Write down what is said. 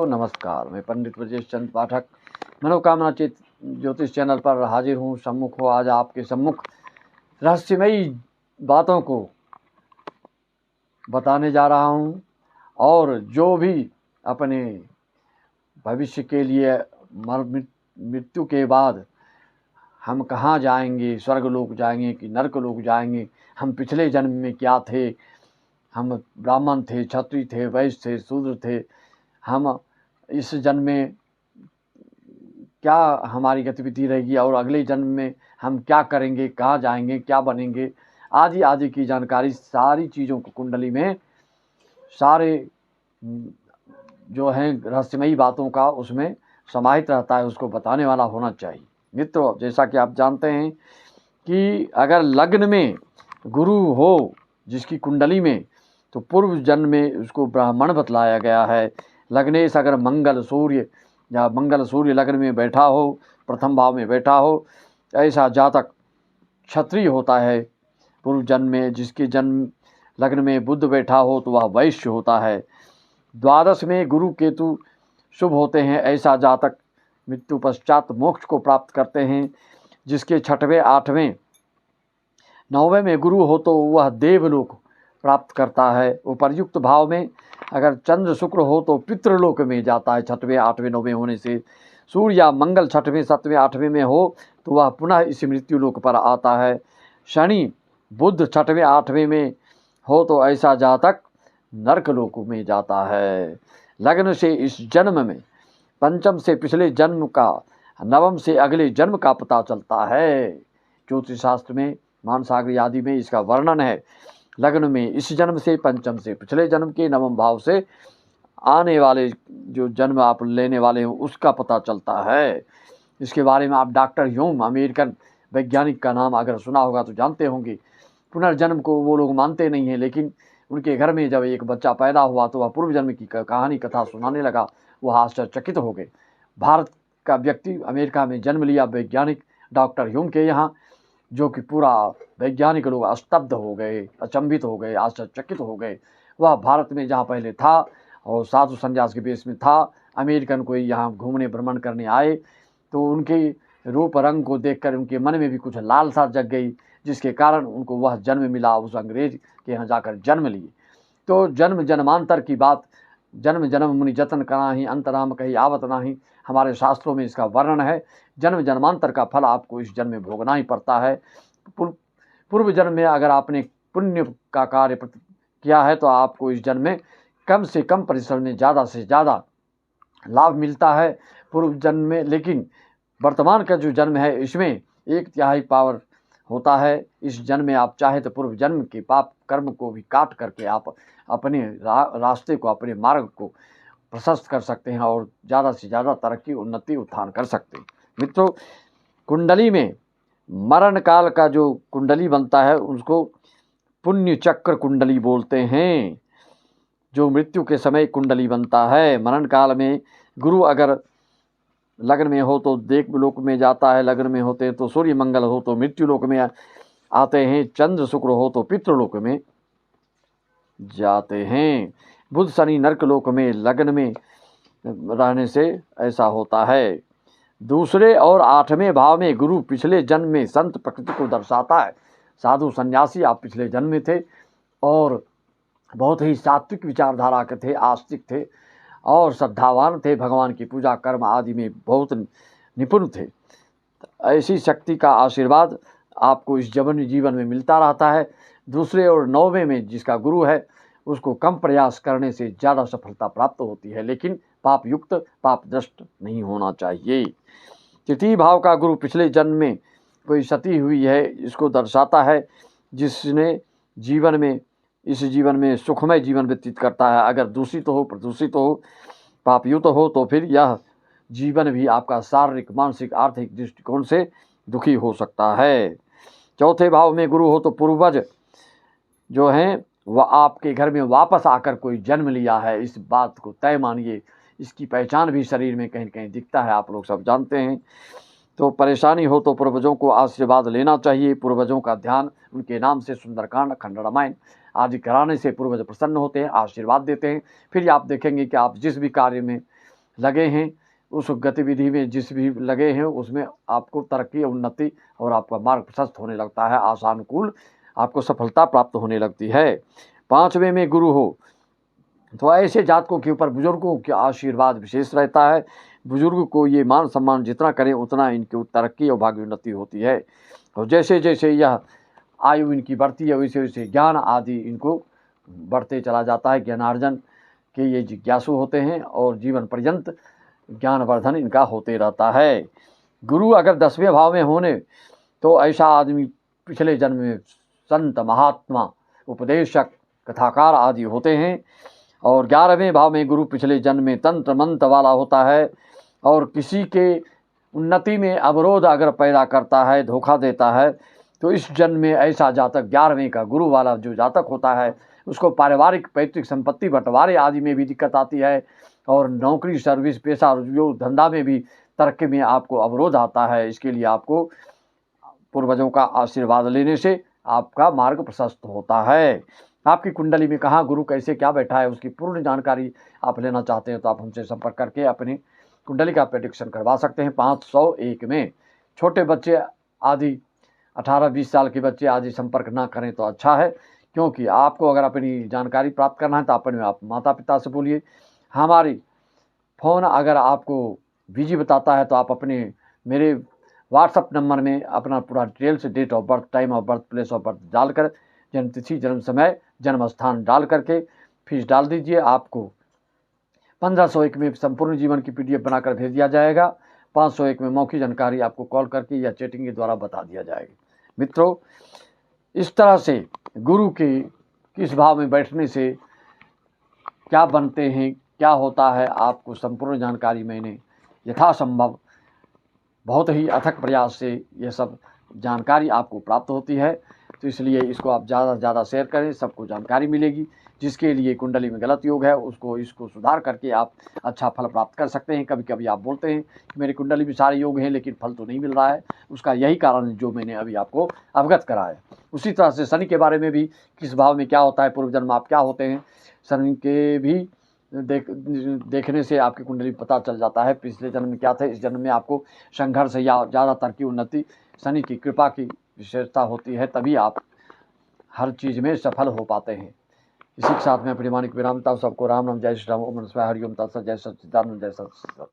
नमस्कार, मैं पंडित ब्रजेश चंद पाठक मनोकामना चित ज्योतिष चैनल पर हाजिर हूँ। सम्मुख हो आज आपके सम्मुख रहस्यमयी बातों को बताने जा रहा हूँ और जो भी अपने भविष्य के लिए मृत्यु के बाद हम कहाँ जाएंगे, स्वर्गलोक जाएंगे कि नरकलोक जाएंगे, हम पिछले जन्म में क्या थे, हम ब्राह्मण थे, क्षत्रिय थे, वैश्य थे, शूद्र थे, हम इस जन्म में क्या हमारी गतिविधि रहेगी और अगले जन्म में हम क्या करेंगे, कहाँ जाएंगे, क्या बनेंगे, आदि आदि की जानकारी सारी चीज़ों को कुंडली में सारे जो हैं रहस्यमयी बातों का उसमें समाहित रहता है, उसको बताने वाला होना चाहिए। मित्रों, जैसा कि आप जानते हैं कि अगर लग्न में गुरु हो जिसकी कुंडली में, तो पूर्व जन्म में उसको ब्राह्मण बतलाया गया है। लग्नेश अगर मंगल सूर्य या मंगल सूर्य लग्न में बैठा हो, प्रथम भाव में बैठा हो, ऐसा जातक क्षत्रिय होता है। पूर्व जन्म में जिसके जन्म लग्न में बुध बैठा हो तो वह वैश्य होता है। द्वादश में गुरु केतु शुभ होते हैं, ऐसा जातक मृत्यु पश्चात मोक्ष को प्राप्त करते हैं। जिसके छठवें, आठवें, नौवें में गुरु हो तो वह देवलोक प्राप्त करता है। उपर्युक्त भाव में अगर चंद्र शुक्र हो तो पितृलोक में जाता है। छठवें, आठवें, नौवें होने से सूर्य या मंगल छठवें, सातवें, आठवें में हो तो वह पुनः इस मृत्यु लोक पर आता है। शनि, बुध छठवें, आठवें में हो तो ऐसा जातक नरकलोक में जाता है। लग्न से इस जन्म में, पंचम से पिछले जन्म का, नवम से अगले जन्म का पता चलता है। ज्योतिष शास्त्र में, मानसागरी आदि में इसका वर्णन है। लग्न में इस जन्म से, पंचम से पिछले जन्म के, नवम भाव से आने वाले जो जन्म आप लेने वाले हो उसका पता चलता है। इसके बारे में आप डॉक्टर ह्यूम, अमेरिकन वैज्ञानिक का नाम अगर सुना होगा तो जानते होंगे। पुनर्जन्म को वो लोग मानते नहीं हैं, लेकिन उनके घर में जब एक बच्चा पैदा हुआ तो वह पूर्व जन्म की कहानी कथा सुनाने लगा। वह आश्चर्यचकित हो गए। भारत का व्यक्ति अमेरिका में जन्म लिया, वैज्ञानिक डॉक्टर ह्यूम के यहाँ, जो कि पूरा वैज्ञानिक लोग स्तब्ध हो गए, अचंभित हो गए, आश्चर्यचकित हो गए। वह भारत में जहाँ पहले था और साधु संन्यास के बेस में था, अमेरिकन कोई यहाँ घूमने भ्रमण करने आए तो उनके रूप रंग को देखकर उनके मन में भी कुछ लालसा जग गई, जिसके कारण उनको वह जन्म मिला, उस अंग्रेज के यहाँ जाकर जन्म लिए। तो जन्म जन्मांतर की बात, जन्म जन्म मुनि जतन कराही, अंतराम कही आवत नाही, हमारे शास्त्रों में इसका वर्णन है। जन्म जन्मांतर का फल आपको इस जन्म में भोगना ही पड़ता है। पूर्व जन्म में अगर आपने पुण्य का कार्य किया है तो आपको इस जन्म में कम से कम परिश्रम में ज़्यादा से ज़्यादा लाभ मिलता है पूर्व जन्म में। लेकिन वर्तमान का जो जन्म है इसमें 1/3 पावर होता है। इस जन्म में आप चाहे तो पूर्व जन्म के पाप कर्म को भी काट करके आप अपने रास्ते को, अपने मार्ग को प्रशस्त कर सकते हैं और ज़्यादा से ज़्यादा तरक्की, उन्नति, उत्थान कर सकते हैं। मित्रों, कुंडली में मरण काल का जो कुंडली बनता है उसको पुण्य चक्र कुंडली बोलते हैं। जो मृत्यु के समय कुंडली बनता है, मरण काल में गुरु अगर लग्न में हो तो देवलोक में जाता है, लग्न में होते हैं तो सूर्य मंगल हो तो मृत्यु लोक में आते हैं, चंद्र शुक्र हो तो पितृलोक में जाते हैं, बुध शनि नरकलोक में लग्न में रहने से ऐसा होता है। दूसरे और आठवें भाव में गुरु पिछले जन्म में संत प्रकृति को दर्शाता है। साधु सन्यासी आप पिछले जन्म में थे और बहुत ही सात्विक विचारधारा के थे, आस्तिक थे और श्रद्धावान थे, भगवान की पूजा कर्म आदि में बहुत निपुण थे। ऐसी शक्ति का आशीर्वाद आपको इस जीवन में मिलता रहता है। दूसरे और नौवें में जिसका गुरु है उसको कम प्रयास करने से ज़्यादा सफलता प्राप्त होती है, लेकिन पाप युक्त, पाप दृष्ट नहीं होना चाहिए। तृतीय भाव का गुरु पिछले जन्म में कोई सती हुई है, इसको दर्शाता है, जिसने जीवन में, इस जीवन में सुखमय जीवन व्यतीत करता है। अगर दूषित हो, प्रदूषित हो, पापयुक्त हो तो फिर यह जीवन भी आपका शारीरिक, मानसिक, आर्थिक दृष्टिकोण से दुखी हो सकता है। चौथे भाव में गुरु हो तो पूर्वज जो हैं वह आपके घर में वापस आकर कोई जन्म लिया है, इस बात को तय मानिए। इसकी पहचान भी शरीर में कहीं कहीं दिखता है, आप लोग सब जानते हैं। तो परेशानी हो तो पूर्वजों को आशीर्वाद लेना चाहिए। पूर्वजों का ध्यान, उनके नाम से सुंदरकांड, अखंड रामायण आदि कराने से पूर्वज प्रसन्न होते हैं, आशीर्वाद देते हैं। फिर आप देखेंगे कि आप जिस भी कार्य में लगे हैं, उस गतिविधि में जिस भी लगे हैं उसमें आपको तरक्की, उन्नति और आपका मार्ग प्रशस्त होने लगता है, आशानुकूल आपको सफलता प्राप्त होने लगती है। 5वें में गुरु हो तो ऐसे जातकों के ऊपर बुजुर्गों का आशीर्वाद विशेष रहता है। बुजुर्ग को ये मान सम्मान जितना करें उतना इनकी तरक्की और भाग्योन्नति होती है। और जैसे जैसे यह आयु इनकी बढ़ती है वैसे वैसे ज्ञान आदि इनको बढ़ते चला जाता है। ज्ञानार्जन के ये जिज्ञासु होते हैं और जीवन पर्यंत ज्ञानवर्धन इनका होते रहता है। गुरु अगर 10वें भाव में होने तो ऐसा आदमी पिछले जन्म में संत, महात्मा, उपदेशक, कथाकार आदि होते हैं। और 11वें भाव में गुरु पिछले जन्म में तंत्र मंत्र वाला होता है और किसी के उन्नति में अवरोध अगर पैदा करता है, धोखा देता है, तो इस जन्म में ऐसा जातक 11वें का गुरु वाला जो जातक होता है उसको पारिवारिक पैतृक संपत्ति बंटवारे आदि में भी दिक्कत आती है और नौकरी, सर्विस, पेशा, जो धंधा में भी तरक्की में आपको अवरोध आता है। इसके लिए आपको पूर्वजों का आशीर्वाद लेने से आपका मार्ग प्रशस्त होता है। आपकी कुंडली में कहाँ गुरु कैसे क्या बैठा है उसकी पूर्ण जानकारी आप लेना चाहते हैं तो आप हमसे संपर्क करके अपनी कुंडली का प्रेडिक्शन करवा सकते हैं 501 में। छोटे बच्चे आदि 18-20 साल के बच्चे आदि संपर्क ना करें तो अच्छा है, क्योंकि आपको अगर अपनी जानकारी प्राप्त करना है तो अपने आप माता पिता से बोलिए। हमारी फ़ोन अगर आपको बिजी बताता है तो आप अपने मेरे व्हाट्सअप नंबर में अपना पूरा details, date of birth, time of birth, place of birth डालकर, जन्म तिथि, जन्म समय, जन्म स्थान डाल करके फीस डाल दीजिए। आपको 1501 में संपूर्ण जीवन की PDF बनाकर भेज दिया जाएगा। 501 में मौखिक जानकारी आपको कॉल करके या चैटिंग के द्वारा बता दिया जाएगा। मित्रों, इस तरह से गुरु के किस भाव में बैठने से क्या बनते हैं, क्या होता है, आपको संपूर्ण जानकारी मैंने यथासंभव बहुत ही अथक प्रयास से ये सब जानकारी आपको प्राप्त होती है। तो इसलिए इसको आप ज़्यादा से ज़्यादा शेयर करें, सबको जानकारी मिलेगी। जिसके लिए कुंडली में गलत योग है इसको सुधार करके आप अच्छा फल प्राप्त कर सकते हैं। कभी कभी आप बोलते हैं कि मेरी कुंडली में सारे योग हैं लेकिन फल तो नहीं मिल रहा है, उसका यही कारण है जो मैंने अभी आपको अवगत कराया। उसी तरह से शनि के बारे में भी किस भाव में क्या होता है, पूर्व जन्म आप क्या होते हैं, शनि के भी देखने से आपकी कुंडली पता चल जाता है पिछले जन्म में क्या थे, इस जन्म में आपको संघर्ष या ज़्यादातर की उन्नति शनि की कृपा की विशेषता होती है, तभी आप हर चीज़ में सफल हो पाते हैं। इसी के साथ में अपनी मानिक विरामता सबको राम नाम, जय श्री राम, ओम नमः शिवाय, हरि ओम तत्सत, जय सच्चिदानंद, जय सच्चिदानंद।